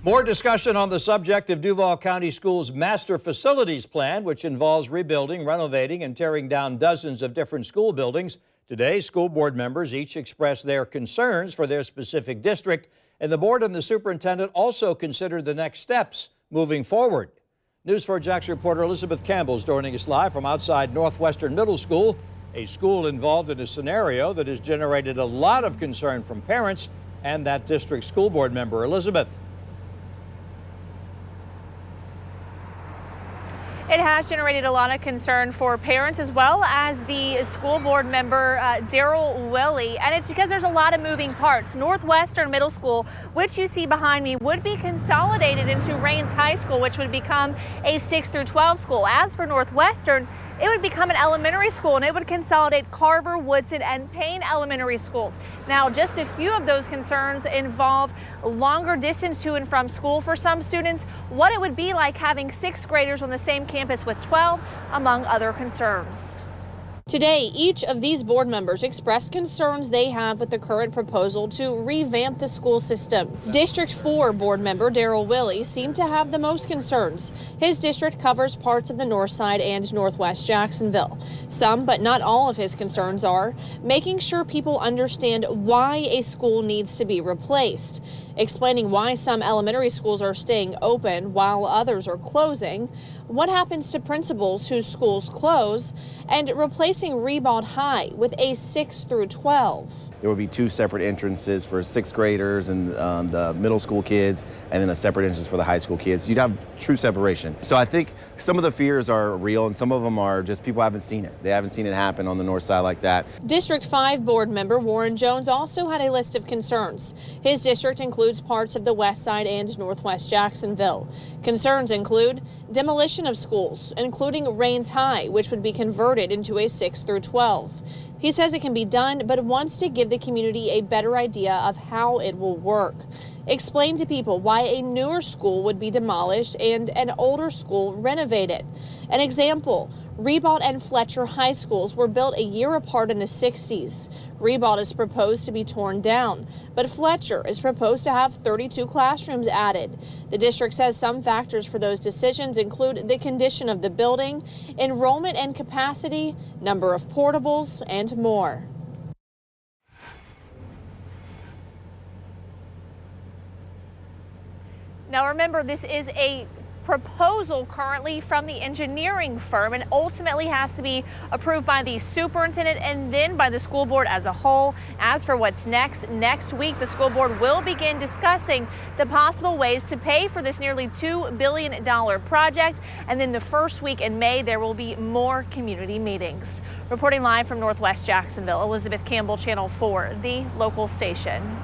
More discussion on the subject of Duval County Schools' master facilities plan, which involves rebuilding, renovating, and tearing down dozens of different school buildings. Today, school board members each expressed their concerns for their specific district, and the board and the superintendent also considered the next steps moving forward. News 4 Jax reporter Elizabeth Campbell is joining us live from outside Northwestern Middle School, a school involved in a scenario that has generated a lot of concern from parents and that district school board member. Elizabeth. It has generated a lot of concern for parents as well as the school board member, Daryl Willie, and it's because there's a lot of moving parts. Northwestern Middle School, which you see behind me, would be consolidated into Rains High School, which would become a 6 through 12 school. As for Northwestern, it would become an elementary school, and it would consolidate Carver, Woodson, and Payne elementary schools. Now, just a few of those concerns involve longer distance to and from school for some students, what it would be like having 6th graders on the same campus with 12, among other concerns. Today, each of these board members expressed concerns they have with the current proposal to revamp the school system. District 4 board member Daryl Willie seemed to have the most concerns. His district covers parts of the north side and northwest Jacksonville. Some, but not all of his concerns are making sure people understand why a school needs to be replaced, explaining why some elementary schools are staying open while others are closing, what happens to principals whose schools close, and replacing Rebound High with a 6 through 12. There will be 2 separate entrances for 6th graders and the middle school kids, and then a separate entrance for the high school kids. You'd have true separation. So I think some of the fears are real, and some of them are just people haven't seen it. They haven't seen it happen on the north side like that. District 5 board member Warren Jones also had a list of concerns. His district includes parts of the west side and northwest Jacksonville. Concerns include demolition of schools, including Rains High, which would be converted into a 6 through 12. He says it can be done, but wants to give the community a better idea of how it will work. Explain to people why a newer school would be demolished and an older school renovated. An example, Rebound and Fletcher high schools were built a year apart in the 60s. Rebound is proposed to be torn down, but Fletcher is proposed to have 32 classrooms added. The district says some factors for those decisions include the condition of the building, enrollment and capacity, number of portables, and more. Now remember, this is a proposal currently from the engineering firm and ultimately has to be approved by the superintendent and then by the school board as a whole. As for what's next week the school board will begin discussing the possible ways to pay for this nearly $2 billion project, and then the first week in May there will be more community meetings. Reporting live from Northwest Jacksonville, Elizabeth Campbell, Channel 4, the local station.